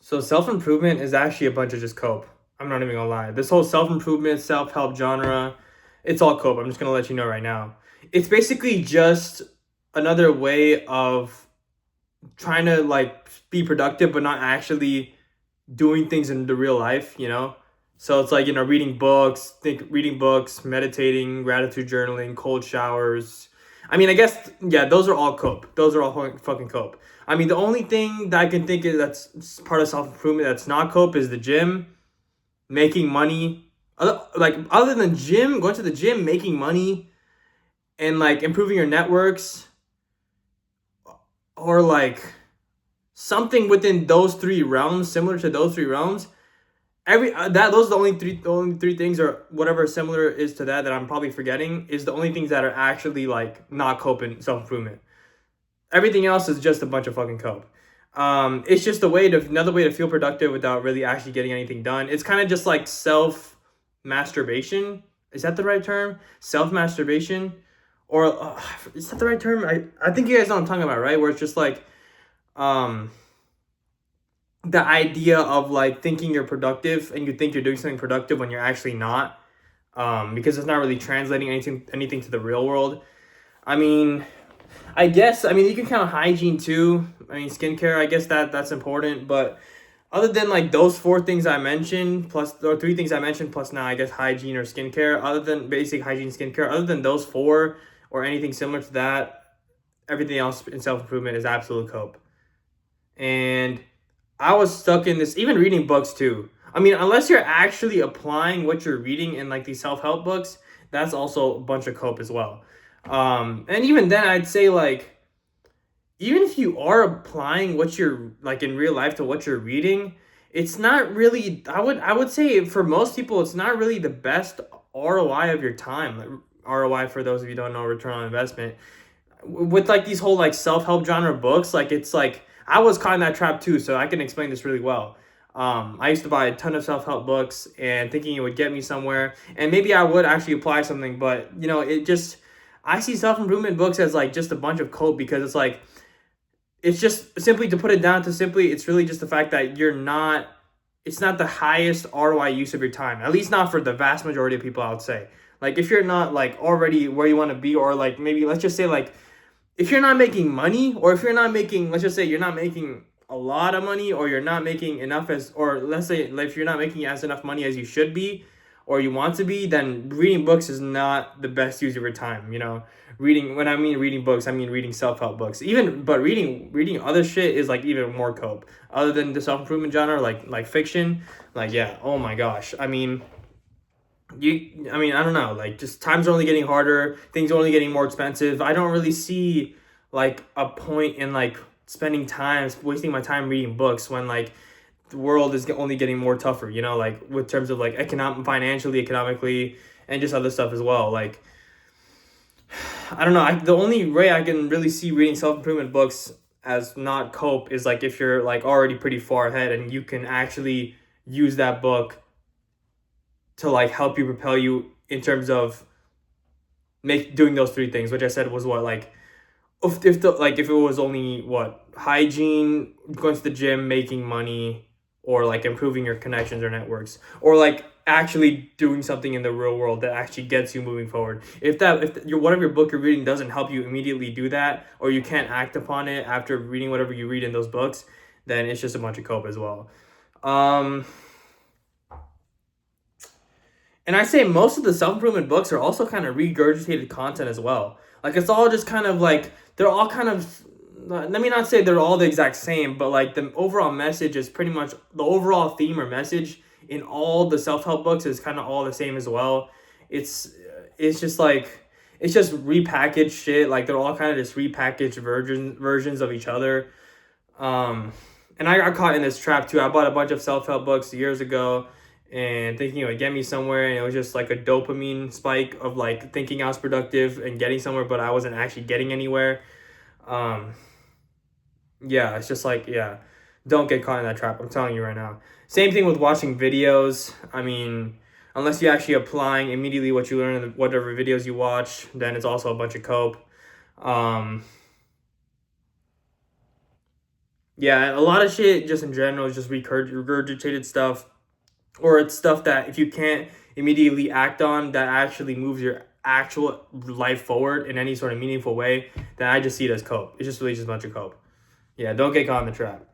So self-improvement is actually a bunch of just cope. I'm not even gonna lie. This whole self-improvement, self-help genre, it's all cope. I'm just gonna let you know right now. It's basically just another way of trying to like be productive but not actually doing things in the real life, you know? So it's like, reading books, meditating, gratitude journaling, cold showers. I mean, I guess, yeah, those are all cope. Those are all fucking cope. I mean, the only thing that I can think of that's part of self improvement that's not cope is the gym, making money. Other than gym, going to the gym, making money, and like improving your networks, or like something within those three realms, similar to those three realms. Every that those are the only three things, or whatever similar is to that I'm probably forgetting, is the only things that are actually like not cope and self improvement. Everything else is just a bunch of fucking cope. It's just another way to feel productive without really actually getting anything done. It's kind of just like self masturbation. Is that the right term? Self masturbation, or is that the right term? I think you guys know what I'm talking about, right? Where it's just like um the idea of like thinking you're productive and you think you're doing something productive when you're actually not, because it's not really translating anything to the real world. I mean, I mean you can count hygiene too. I mean, skincare, I guess that's important, but other than like those four things I mentioned, plus or three things I mentioned, plus now I guess hygiene or skincare, other than basic hygiene, skincare, other than those four or anything similar to that, everything else in self improvement is absolute cope. And I was stuck in this, even reading books too. I mean, unless you're actually applying what you're reading in like these self help books, that's also a bunch of cope as well. And even then, I'd say like, even if you are applying what you're like in real life to what you're reading, it's not really. I would say for most people, it's not really the best ROI of your time. Like, ROI, for those of you who don't know, return on investment, with like these whole like self-help genre books. Like, it's like I was caught in that trap too, so I can explain this really well. I used to buy a ton of self-help books and thinking it would get me somewhere, and maybe I would actually apply something, but it just, I see self-improvement books as like just a bunch of code, because it's like, it's just simply, to put it down to simply, it's really just the fact that it's not the highest ROI use of your time, at least not for the vast majority of people, I would say. Like, if you're not like already where you want to be, or like maybe let's just say like, if you're not making money, or if you're not making, let's just say you're not making a lot of money, or you're not making enough as, or let's say if you're not making as enough money as you should be or you want to be, then reading books is not the best use of your time. Reading, when I mean reading books, I mean reading self-help books. Even, but reading other shit is like even more cope. Other than the self-improvement genre, like fiction, like, yeah, oh my gosh. I don't know, like, just times are only getting harder, things are only getting more expensive. I don't really see like a point in like spending time wasting my time reading books when like the world is only getting more tougher, like with terms of like financially, economically, and just other stuff as well. Like, I don't know, the only way I can really see reading self-improvement books as not cope is like if you're like already pretty far ahead and you can actually use that book to like help you propel you in terms of make doing those three things, which I said was what, like, if it was only what, hygiene, going to the gym, making money, or like improving your connections or networks, or like actually doing something in the real world that actually gets you moving forward. If your whatever book you're reading doesn't help you immediately do that, or you can't act upon it after reading whatever you read in those books, then it's just a bunch of cope as well. Um, And I say most of the self improvement books are also kind of regurgitated content as well. Like, it's all just kind of like, they're all kind of, let me not say they're all the exact same, but like the overall message is pretty much, the overall theme or message in all the self help books is kind of all the same as well. It's it's just like, it's just repackaged shit. Like, they're all kind of just repackaged versions of each other. Um, and I got caught in this trap too. I bought a bunch of self help books years ago and thinking it would get me somewhere, and it was just like a dopamine spike of like thinking I was productive and getting somewhere, but I wasn't actually getting anywhere. Um, yeah, it's just like, yeah, don't get caught in that trap. I'm telling you right now. Same thing with watching videos. I mean, unless you're actually applying immediately what you learn in whatever videos you watch, then it's also a bunch of cope. Um, Yeah, a lot of shit just in general is just regurgitated stuff, or it's stuff that if you can't immediately act on that actually moves your actual life forward in any sort of meaningful way, then I just see it as cope. It's just really just a bunch of cope. Yeah, don't get caught in the trap.